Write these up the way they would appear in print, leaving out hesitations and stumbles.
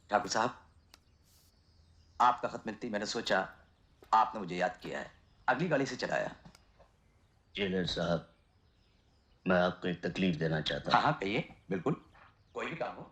ठाकुर साहब, आपका खत मिलते ही मैंने सोचा आपने मुझे याद किया है, अगली गाड़ी से चलाया। जेलर साहब, मैं आपको एक तकलीफ देना चाहता हाँ हूँ। हाँ कहिए, बिल्कुल, कोई भी काम हो।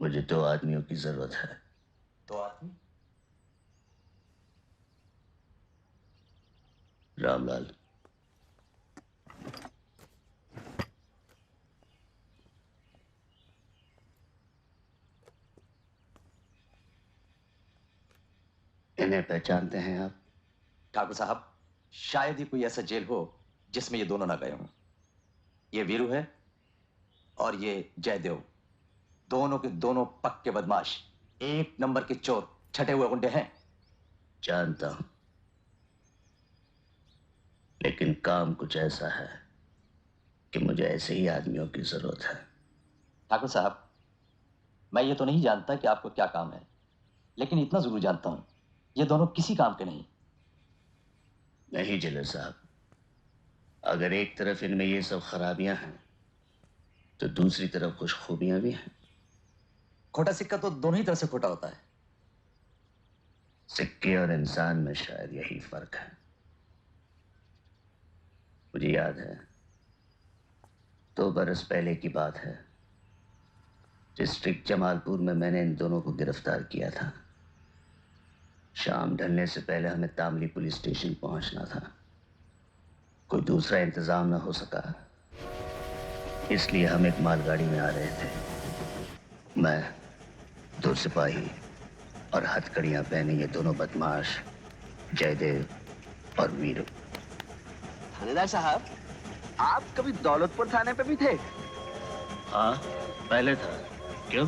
मुझे 2 आदमियों की जरूरत है। 2 आदमी? रामलाल, इन्हें पहचानते हैं आप? ठाकुर साहब, शायद ही कोई ऐसा जेल हो जिसमें ये दोनों ना गए हों। ये वीरू है और ये जयदेव, दोनों के दोनों पक्के बदमाश, 1 नंबर के चोर, छठे हुए गुंडे हैं। जानता हूं, लेकिन काम कुछ ऐसा है कि मुझे ऐसे ही आदमियों की जरूरत है। ठाकुर साहब, मैं ये तो नहीं जानता कि आपको क्या काम है, लेकिन इतना जरूर जानता हूं, ये दोनों किसी काम के नहीं। नहीं जेलर साहब, अगर एक तरफ इनमें ये सब खराबियां हैं तो दूसरी तरफ कुछ खूबियां भी हैं। खोटा सिक्का तो दोनों ही तरफ से खोटा होता है। सिक्के और इंसान में शायद यही फर्क है। मुझे याद है, 2 बरस पहले की बात है, डिस्ट्रिक्ट जमालपुर में मैंने इन दोनों को गिरफ्तार किया था। शाम ढलने से पहले हमें तामली पुलिस स्टेशन पहुंचना था। कोई दूसरा इंतजाम न हो सका, इसलिए हम एक मालगाड़ी में आ रहे थे। मैं, 2 सिपाही और हथकड़ियां पहने ये दोनों बदमाश, जयदेव और वीरू। थानेदार साहब, आप कभी दौलतपुर थाने पे भी थे? हाँ, पहले था। क्यों?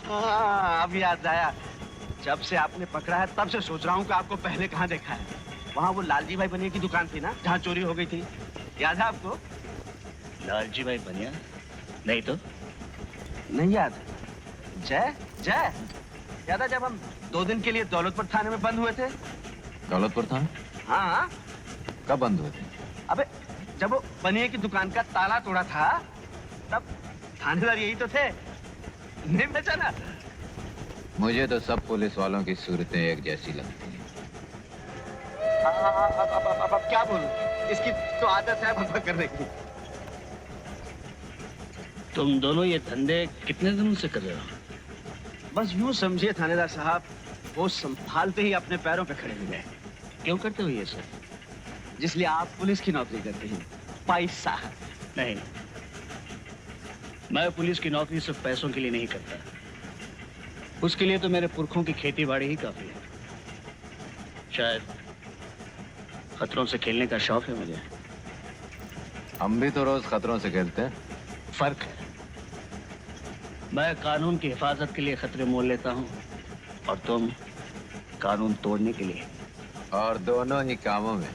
हाँ, अब याद आया। जब से आपने पकड़ा है तब से सोच रहा हूँ कि आपको पहले कहाँ देखा है। वहाँ वो लालजी भाई बनिया की दुकान थी ना, जहाँ चोरी हो गई थी, याद है आपको? लालजी भाई बनिया? नहीं तो। नहीं याद? जय जय याद है जब हम 2 दिन के लिए दौलतपुर थाने में बंद हुए थे? दौलतपुर थाने? हाँ। कब बंद हुए थे? अबे जब वो बनिया की दुकान का ताला तोड़ा था तब थानेदार यही तो थे, नहीं पहचाना? मुझे तो सब पुलिस वालों की सूरतें एक जैसी लगती हैं। अब क्या बोलूं? इसकी तो आदत है बकबक करने की। तुम दोनों ये धंधे कितने दिनों से कर रहे हो? बस यूं समझिए थानेदार साहब, वो संभालते ही अपने पैरों पे खड़े हो गए। क्यों करते हो ये सब? जिसलिए आप पुलिस की नौकरी करते हैं, पैसा। नहीं, मैं पुलिस की नौकरी सिर्फ पैसों के लिए नहीं करता। उसके लिए तो मेरे पुरखों की खेती बाड़ी ही काफी है। शायद खतरों से खेलने का शौक है मुझे। हम भी तो रोज खतरों से खेलते हैं। फर्क है, मैं कानून की हिफाजत के लिए खतरे मोल लेता हूँ और तुम कानून तोड़ने के लिए। और दोनों ही कामों में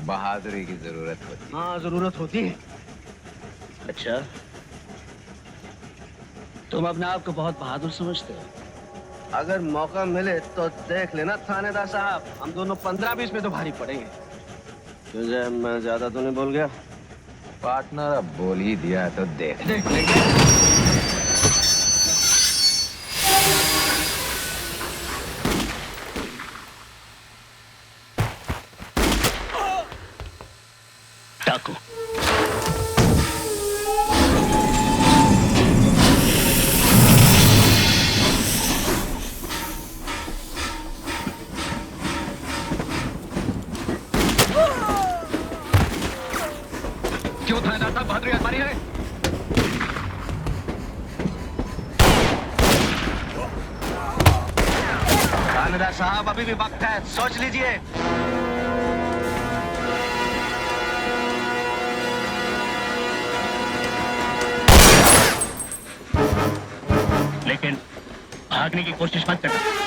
बहादुरी की जरूरत होती है। हाँ, जरूरत होती है। अच्छा, तुम अपने आप को बहुत बहादुर समझते हो? अगर मौका मिले तो देख लेना थानेदार साहब, हम दोनों 15-20 में तो भारी पड़ेंगे। तुझे मैं ज्यादा तो नहीं बोल गया? पार्टनर अब बोल ही दिया तो देख देख लेंगे। डाकू। क्यों थानेदार साहब बहादुरी आजमानी है? थानेदार साहब, अभी भी वक्त है, सोच लीजिए। लेकिन भागने की कोशिश मत करना।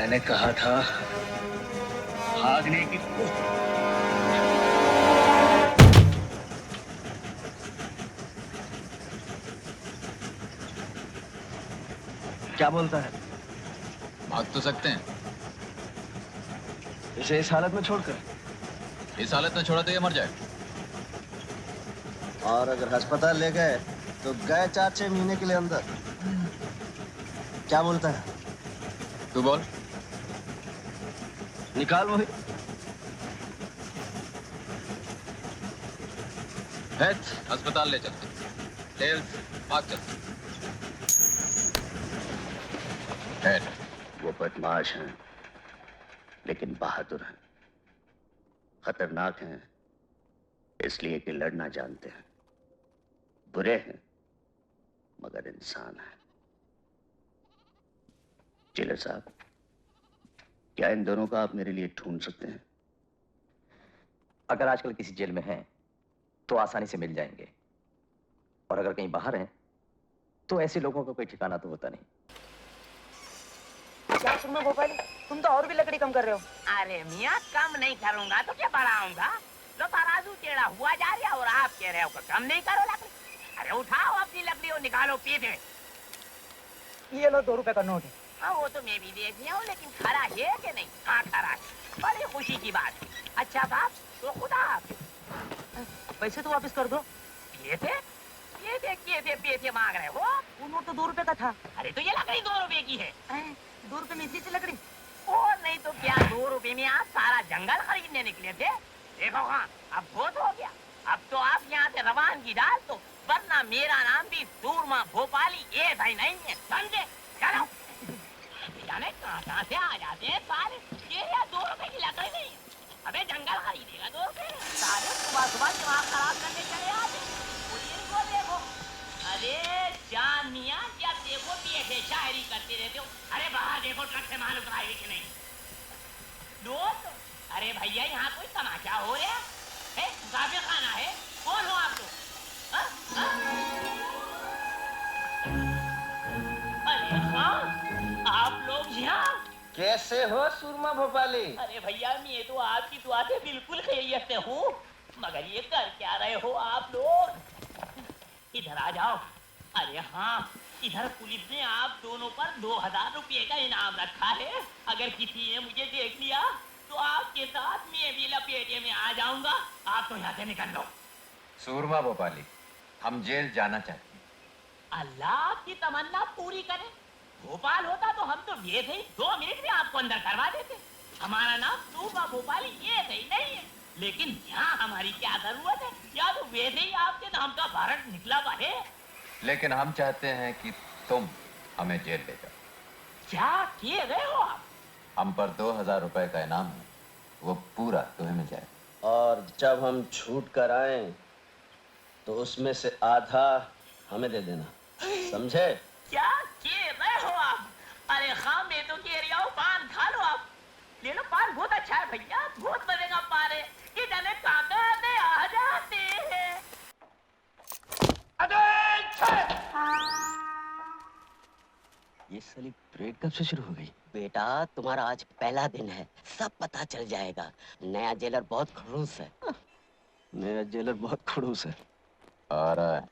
मैंने कहा था भागने की क्या बोलता है? भाग तो सकते हैं। इसे इस हालत में छोड़कर? इस हालत में छोड़ा तो ये मर जाए। और अगर अस्पताल ले गए तो गए 4-6 महीने के लिए अंदर। क्या बोलता है? तू बोल। निकाल वही। अस्पताल ले चलते। टेल्स, भाग चलते। वो बदमाश हैं, लेकिन बहादुर हैं। खतरनाक हैं, इसलिए कि लड़ना जानते हैं। बुरे हैं, मगर इंसान हैं। जेलर साहब, क्या इन दोनों का आप मेरे लिए ढूंढ सकते हैं? अगर आजकल किसी जेल में हैं, तो आसानी से मिल जाएंगे। और अगर कहीं बाहर हैं, तो ऐसे लोगों का कोई ठिकाना तो होता नहीं। क्या सुनो भोपाली, तुम तो और भी लकड़ी कम कर रहे हो। अरे मियाँ, कम नहीं करूंगा तो क्या बढ़ाऊंगा? लो तराजू टेढ़ा हुआ जा रहा और आप कह रहे हो कि कम नहीं करो लकड़ी। अरे उठाओ अपनी लकड़ी और निकालो पीछे। ये लो 2 रुपए का नोट है। हाँ वो तो मैं भी देख लिया हूँ, लेकिन खरा है कि नहीं? हाँ खरा है, बड़ी खुशी की बात है। अच्छा साहब, तो खुदा हाफिज। पैसे तो वापस कर दो। पैसे मांग रहे हो? वो नोट तो 2 रुपए का था। अरे तो ये लकड़ी 2 रुपए की है। 2 रुपए में इतनी सी लकड़ी? और नहीं तो क्या, 2 रुपए में आप सारा जंगल खरीदने निकले थे? देखो हाँ, अब बहुत हो गया। अब तो आप यहाँ से रवानगी डाल दो, वरना मेरा नाम भी सूरमा भोपाली ये भाई नहीं है, समझे? चलो। जाने कहाँ से आ जाते हैं सारे। ये 2 रुपए की लकड़ी नहीं है। अबे जंगल खरीदेगा 2 रुपए? सारे सुबह दिमाग खराब करने चले आते। को देखो, अरे जान मियाँ, जब देखो ऐसे शायरी करते रहते हो। अरे बाहर देखो ट्रक से माल उतराएगी कि नहीं? दोस्त, अरे भैया यहाँ कोई तमाशा हो रहा है? मुसाफिर खाना है? कौन हो आप लोग? अरे हाँ, आप लोग यहाँ कैसे हो सूरमा भोपाली? अरे भैया, मैं तो आपकी दुआ से बिल्कुल खैरियत से हूँ, मगर ये कर क्या रहे हो आप लोग? इधर आ जाओ। अरे हाँ, इधर पुलिस ने आप दोनों पर 2000 रुपये का इनाम रखा है। अगर किसी ने मुझे देख लिया तो आपके साथ मैं भी लपेटे में आ जाऊंगा। आप तो यहाँ से निकल लो। सूरमा भोपाली, हम जेल जाना चाहते हैं। अल्लाह की तमन्ना पूरी करे। भोपाल होता तो हम तो ये थे 2 मिनट में आपको अंदर करवा देते। हमारा नाम सूरमा भोपाली ये सही नहीं है, लेकिन यहाँ हमारी क्या जरूरत है? या तो वैसे ही आपके नाम का भारत निकला हुआ है। लेकिन हम चाहते हैं कि तुम हमें जेल ले जाओ। क्या किए गए हो आप? हम पर 2000 रुपए का इनाम है, वो पूरा तुम्हें मिल जाए। और जब हम छूट कर आए तो उसमें से आधा हमें दे देना, समझे? क्या किए गए हो आप? अरे हाँ, मैं तो कह रही हूँ पान खा लो आप। ले लो पान, बहुत अच्छा है भैया, बहुत मजे का पान है। ये जाने ताकत आ जाते हैं। ये साली परेड कब से शुरू हो गई? बेटा, तुम्हारा आज पहला दिन है, सब पता चल जाएगा। नया जेलर बहुत खड़ूस है। मेरा जेलर बहुत खड़ूस है। आ रहा है।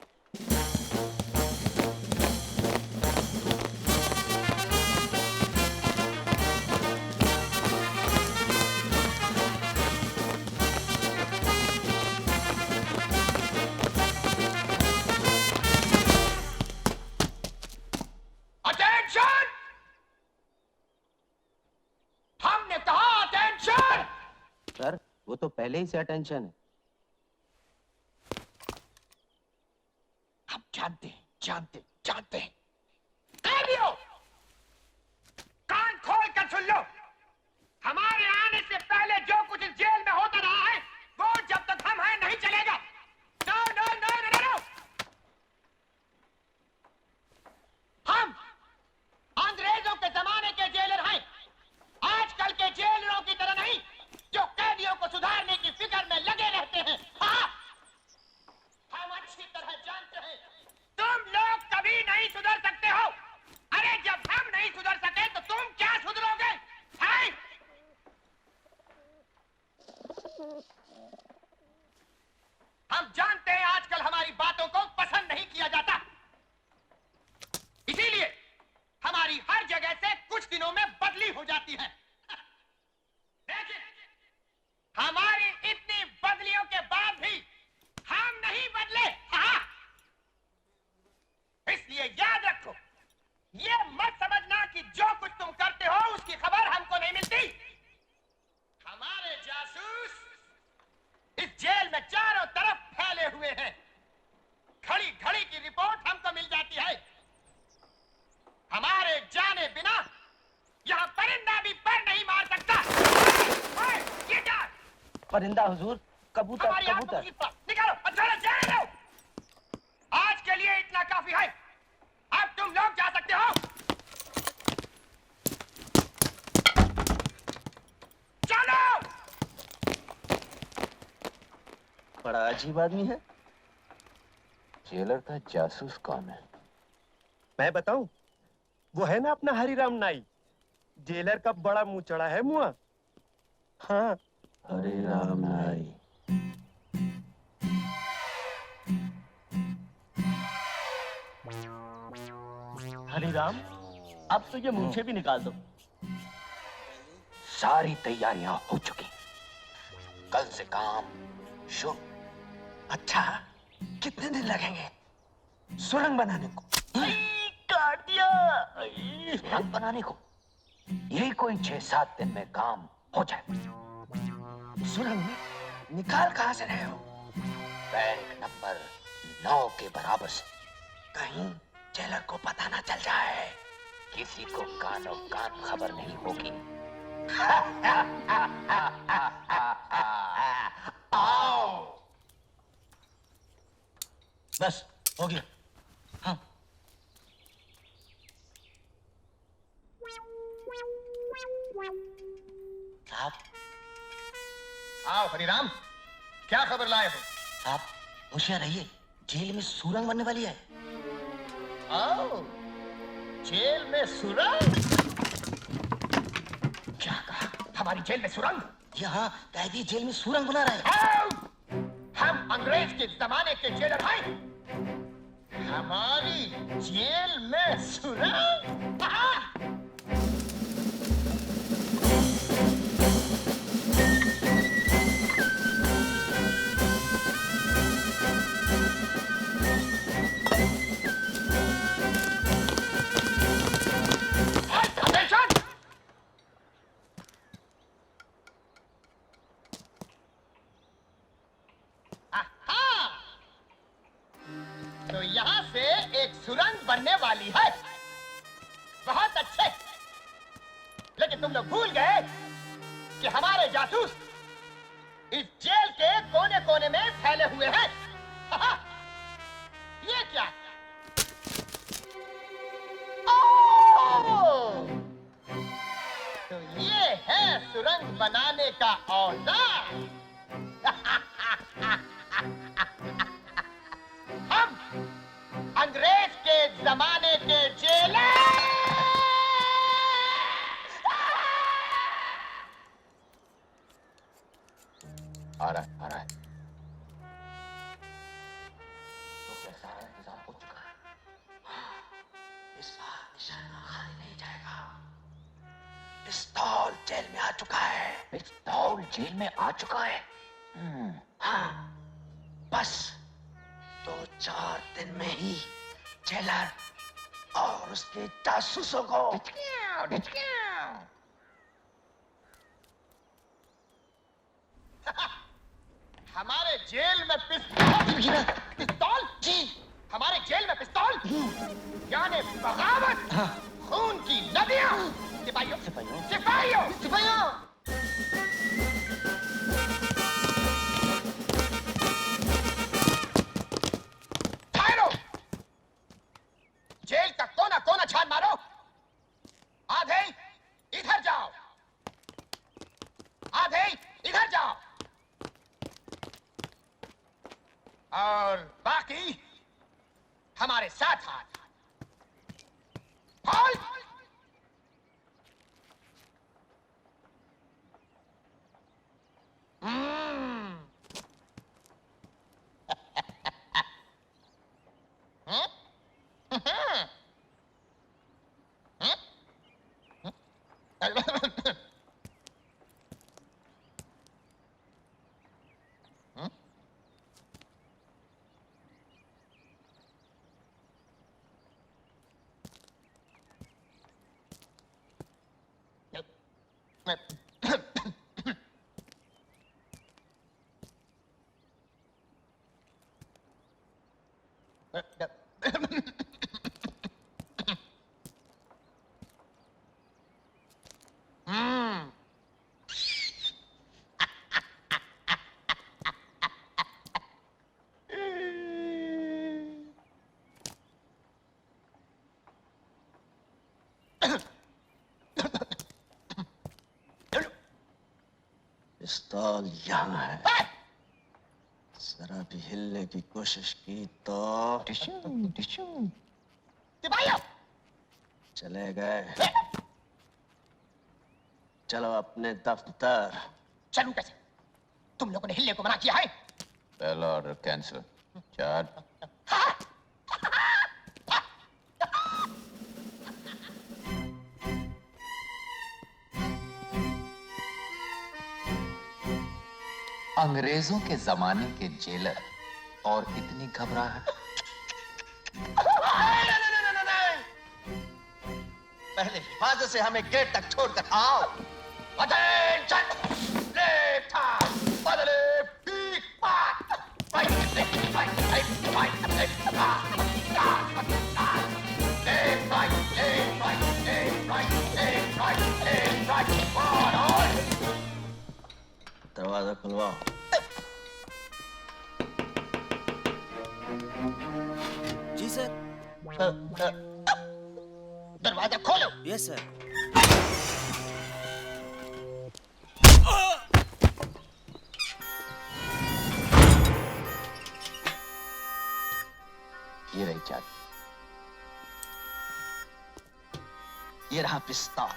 सर, वो तो पहले ही से अटेंशन है। हम जानते हैं। कैदियों, कान खोल कर सुन लो। हमारे आने से पहले जो कुछ इस जेल में होता रहा है, वो जब तक हम हैं नहीं चलेगा। No no no no no. हम अंग्रेजों के जमाने के जेलर हैं, आजकल के जेलरों की तरह नहीं, जो कैदियों को सुधारने की फिक्र में लगे रहते हैं। हाँ, हम अच्छी तरह जानते हैं तुम लोग कभी नहीं सुधर सकते हो। अरे परिंदा हुजूर, कबूतर हमारी आत्मा कबूतर। की पर निकालो, अचानक जाने दो। आज के लिए इतना काफी है। अब तुम लोग जा सकते हो। चलो। बड़ा अजीब आदमी है। जेलर का जासूस कौन है? मैं बताऊं, वो है ना अपना हरिराम नाई, जेलर का बड़ा मुंह चढ़ा है मुआ। हाँ, हरे राम नाई। हरिराम, अब तो ये मूंछें भी निकाल दो। सारी तैयारियां हो चुकी, कल से काम शुरू। अच्छा, कितने दिन लगेंगे सुरंग बनाने को? काट दिया। सुरंग बनाने को यही कोई 6-7 दिन में काम हो जाए। सुरंग में निकाल कहाँ से रहे हो? बैंक नंबर 9 के बराबर से। कहीं जेलर को पता ना चल जाए। किसी को कानो कान खबर नहीं होगी। आओ। बस हो गया। हाँ। साहब, आओ हरिराम, क्या खबर लाए हो? साहब होशियार रहिए, जेल में सुरंग बनने वाली है। आओ, जेल में सुरंग? क्या कहा? हमारी जेल में सुरंग? यहाँ कैदी जेल में सुरंग बना रहे हैं। आओ! हम अंग्रेज के जमाने के जेलर हैं। हमारी जेल में सुरंग? हाँ! Attention! आहा! तो यहाँ से एक सुरंग बनने वाली है। बहुत अच्छे। लेकिन तुम लोग भूल गए कि हमारे जासूस इस जेल के कोने कोने में फैले हुए हैं। आहा! ये क्या? ओह! तो ये है सुरंग बनाने का औजार। हम अंग्रेज के जमाने के जेलर। आ रहा है, आ रहा है। तो क्या सारा इंतजाम हो चुका है? इस बार निशाना खाली नहीं जाएगा। पिस्तौल जेल में आ चुका है। पिस्तौल जेल में आ चुका है। हाँ, बस 2-4 दिन में ही जेलर और उसके जासूसों को हमारे जेल में पिस्तौल? पिस्तौल? जी, हमारे जेल में पिस्तौल? यानी बगावत, खून की नदियां। सिपाहियों, सिपाहियों, सिपाहियों, सिपाहियों। ठहरो! जेल का कोना कोना छान मारो। आधे इधर जाओ, आधे इधर जाओ, और बाकी हमारे साथ हाथ। बोल! पिस्तौल यहाँ है। जरा भी हिलने की कोशिश की तो सिपाहियों, चले गए। चलो अपने दफ्तर। चलूं कैसे? तुम लोगों ने हिलने को मना किया है। पहला ऑर्डर कैंसिल। चार्ज। अंग्रेजों के जमाने के जेलर और इतनी घबराहट। पहले हिफाजत से हमें गेट तक छोड़कर आओ। अटेंशन! लेफ्ट हैंड, बदले पीक पाक। Right, left, right, left, right, left, left, right, left, right, left, right, left, right, left, right, on. दरवाजा खुलवाओ। जी सर। दरवाजा खोलो। Yes sir. ये रही चाबी, ये रहा पिस्तौल।